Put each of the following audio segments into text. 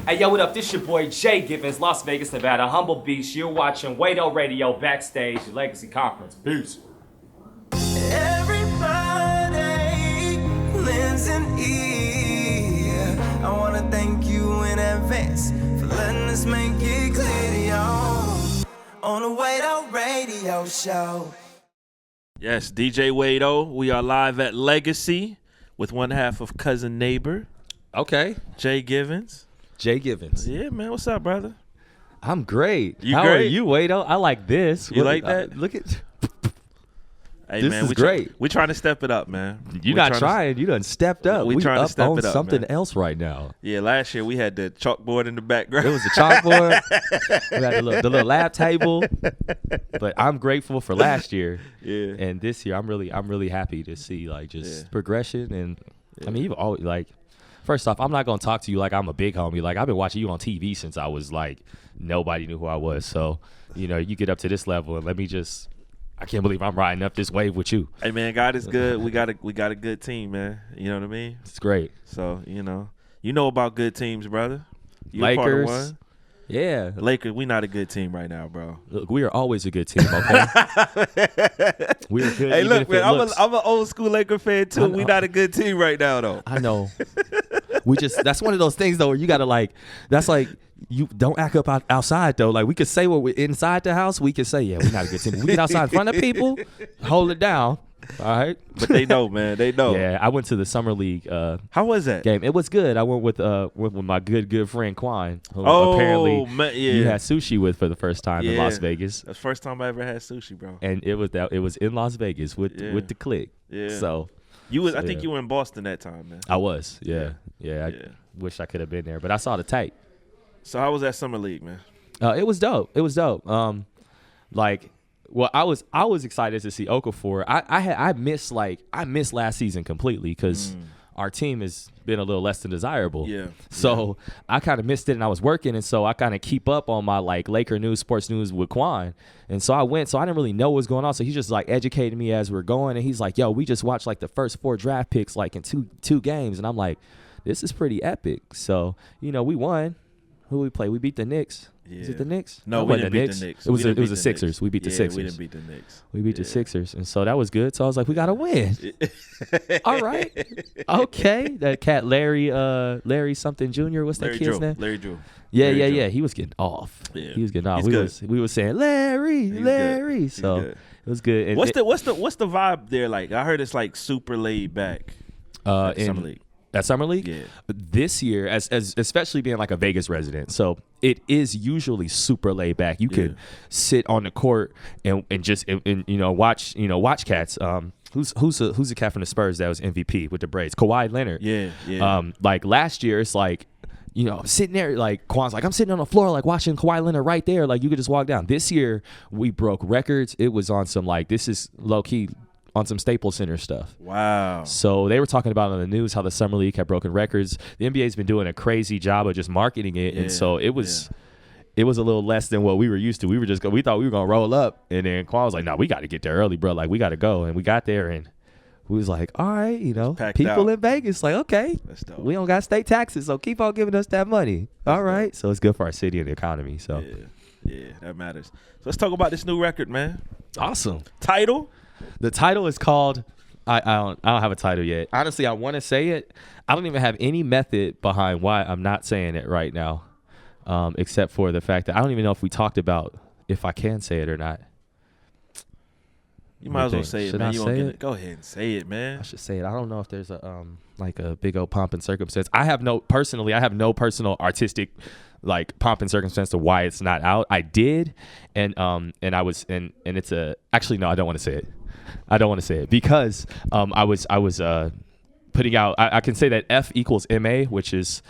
Hey, yo, what up? This your boy JGivens, Las Vegas, Nevada, Humble Beach. You're watching Mwendo Radio Backstage, Legacy Conference. Peace. Everybody lends an ear. I want to thank you in advance for letting us make it clear to y'all on the Mwendo Radio Show. Yes, DJ Mwendo. We are live at Legacy with one half of Cousin Neighbor. Okay. JGivens. JGivens. Yeah, man. What's up, brother? I'm great. You How great? Are you, Wado? I like this. You like that? Look at Hey, this man, is great. We're trying to step it up, man. You're not trying. You done stepped up. We trying to step on it up, something man. else right now. Yeah, last year we had the chalkboard in the background. It was a chalkboard. We had the little lab table. But I'm grateful for last year. Yeah. And this year, I'm really happy to see like just progression. And I mean, you've always like. First off, I'm not going to talk to you like I'm a big homie. Like, I've been watching you on TV since I was, like, nobody knew who I was. So, you know, you get up to this level, and let me just – I can't believe I'm riding up this wave with you. Hey, man, God is good. We got a good team, man. You know what I mean? It's great. So, you know about good teams, brother. You're Lakers. part of one. Yeah. Lakers, we not a good team right now, bro. Look, we are always a good team, okay? We are good. Hey, even look, if man, it I'm an old school Laker fan, too. We not a good team right now, though. I know. That's one of those things, though, where you got to, like, that's like, you don't act up outside, though. Like, we could say what we're inside the house. We could say, yeah, we're not a good team. We get outside in front of people, hold it down. All right. But they know, man. They know. Yeah, I went to the summer league how was that game. It was good. I went with my good friend Quan, who Oh, apparently man, yeah. you had sushi with for the first time in Yeah. Las Vegas. That's the first time I ever had sushi, bro. And it was in Las Vegas with the clique. Yeah. So I think you were in Boston that time, man. I was. Yeah. I wish I could have been there, but I saw the tape. So how was that summer league, man? It was dope. Well, I was excited to see Okafor. I missed last season completely because our team has been a little less than desirable. Yeah. So I kind of missed it, and I was working, and so I kind of keep up on my like Laker news, sports news with Quan, and so I went. So I didn't really know what was going on. So he's just like educating me as we're going, and he's like, "Yo, we just watched like the first 4 draft picks like in two games," and I'm like, "This is pretty epic." So we won. Who we play? We beat the Knicks. Yeah. Is it the Knicks? No, we didn't beat the Knicks. It was the Sixers. We beat the Sixers. We didn't beat the Knicks. We beat the Sixers, and so that was good. So I was like, we got to win. All right. Okay. That cat Larry something Jr. What's that kid's name? Larry Drew. Yeah. He was getting off. Yeah. He was getting off. He's We were saying Larry. Good. So Good. it was good. And What's the vibe there like? I heard it's like super laid back. At Summer League. At Summer League? Yeah. This year, as especially being like a Vegas resident, so it is usually super laid back. You could sit on the court and just watch cats. Who's the cat from the Spurs that was MVP with the braids? Kawhi Leonard. Yeah. Like last year, it's like, sitting there, like Quan's like, I'm sitting on the floor, like watching Kawhi Leonard right there. Like you could just walk down. This year, we broke records. It was on some like, this is low key on some Staples Center stuff. Wow. So they were talking about on the news how the Summer League had broken records. The NBA's been doing a crazy job of just marketing it, and so it was a little less than what we were used to. We thought we were gonna roll up, and then Quan was like, "No, we got to get there early, bro. Like we got to go." And we got there, and we was like, "All right, people in Vegas, like, okay, we don't got state taxes, so keep on giving us that money. All right, so it's good for our city and the economy. So yeah, that matters. So let's talk about this new record, man. Awesome Title. The title is called I don't have a title yet. Honestly, I want to say it. I don't even have any method behind why I'm not saying it right now, except for the fact that I don't even know if we talked about if I can say it or not. You might as well say it, man. Should I say it? Go ahead and say it, man. I should say it. I don't know if there's a like a big old pomp and circumstance. I have no personal artistic like pomp and circumstance to why it's not out. I did, and it's actually no, I don't want to say it. I don't want to say it because I was putting out. I can say that F equals ma, which is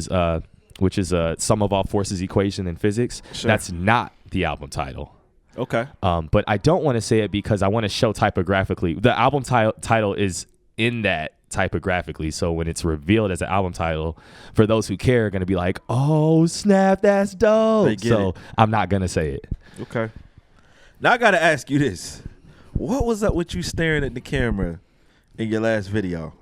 sum of all forces equation in physics. Sure. That's not the album title. Okay. But I don't want to say it because I want to show typographically. The album title is in that typographically. So when it's revealed as an album title, for those who care, are going to be like, oh, snap, that's dope. So I'm not going to say it. Okay. Now I got to ask you this. What was up with you staring at the camera in your last video?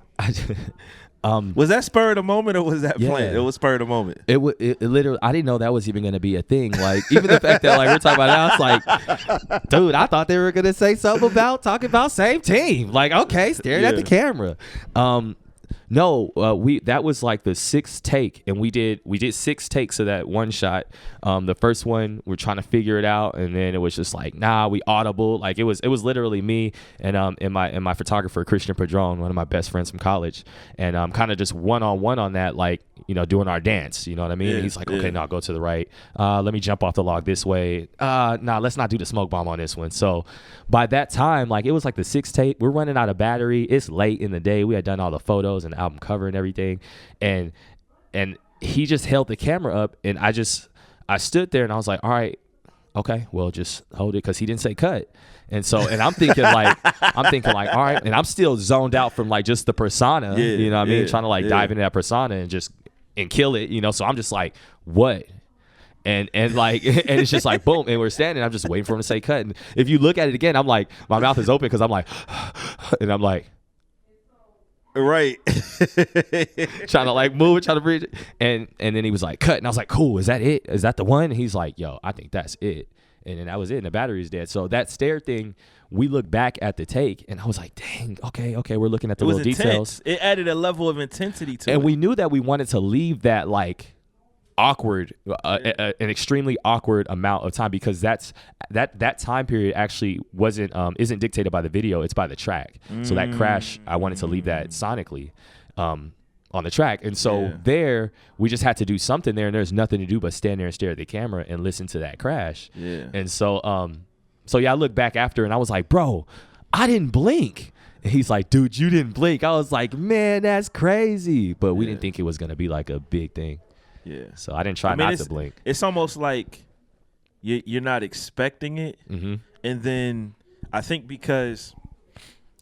Was that spur of the moment or was that Yeah. planned? It was spur of the moment. It literally. I didn't know that was even gonna be a thing. Like even the fact that like we're talking about now, it's like, dude, I thought they were gonna say something about talking about same team. Like okay, staring at the camera. No, that was like the 6th take, and we did 6 takes of that one shot. The first one we're trying to figure it out, and then it was just like, nah, we audible. Like it was literally me and my photographer Christian Padron, one of my best friends from college, and kind of just one-on-one on that, like doing our dance. You know what I mean? Yeah, and he's like, okay, now go to the right. Let me jump off the log this way. Nah, let's not do the smoke bomb on this one. So by that time, like it was like the 6th take. We're running out of battery. It's late in the day. We had done all the photos and album cover and everything, and he just held the camera up, and I stood there and I was like, all right, okay, well just hold it, because he didn't say cut. And so, and I'm thinking like, all right, and I'm still zoned out from like just the persona, you know what I mean, trying to like dive into that persona and kill it, so I'm just like, what? And like, and it's just like boom, and we're standing. I'm just waiting for him to say cut. And if you look at it again, I'm like, my mouth is open because I'm like, and I'm like, right, trying to like move it, trying to breathe it. And then he was like, cut. And I was like, cool, is that it? Is that the one? And he's like, yo, I think that's it. And then that was it. And the battery's dead. So that stare thing, we look back at the take, and I was like, dang, okay, we're looking at the little details. It added a level of intensity to it. And we knew that we wanted to leave that like awkward, an extremely awkward amount of time, because that time period actually isn't dictated by the video, it's by the track. So that crash, I wanted to leave that sonically on the track, and so there we just had to do something there, and there's nothing to do but stand there and stare at the camera and listen to that crash. And so I looked back after and I was like, bro, I didn't blink. And he's like, dude, you didn't blink. I was like, man, that's crazy. But we didn't think it was gonna be like a big thing. Yeah. So I didn't try not to blink. It's almost like you're not expecting it. Mm-hmm. And then I think because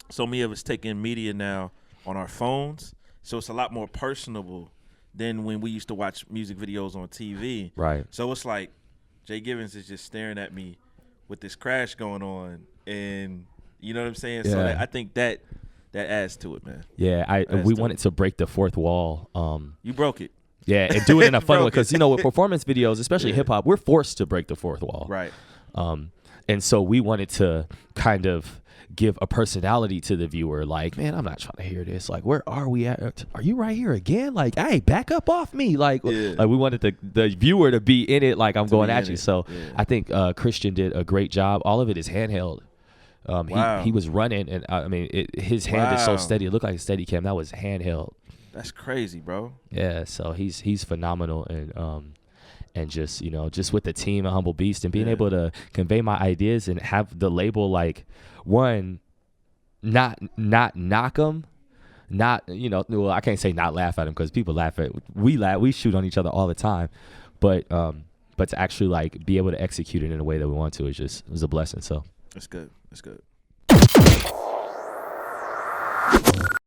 so many of us take in media now on our phones, so it's a lot more personable than when we used to watch music videos on TV. Right. So it's like JGivens is just staring at me with this crash going on, and you know what I'm saying? Yeah. So I think that adds to it, man. Yeah, we wanted to break the fourth wall. You broke it. Yeah, and do it in a fun way, because with performance videos, especially hip hop, we're forced to break the fourth wall. Right. And so we wanted to kind of give a personality to the viewer. Like, man, I'm not trying to hear this. Like, where are we at? Are you right here again? Like, hey, back up off me. Like we wanted the viewer to be in it. Like, I'm going at you. So I think Christian did a great job. All of it is handheld. He was running, and I mean, his hand is so steady. It looked like a steady cam. That was handheld. That's crazy, bro. Yeah, so he's phenomenal, and just just with the team at Humble Beast and being able to convey my ideas and have the label, like, one, not knock them, not well, I can't say not laugh at them, because people laugh, we shoot on each other all the time, but to actually like be able to execute it in a way that we want to it was a blessing. So it's good.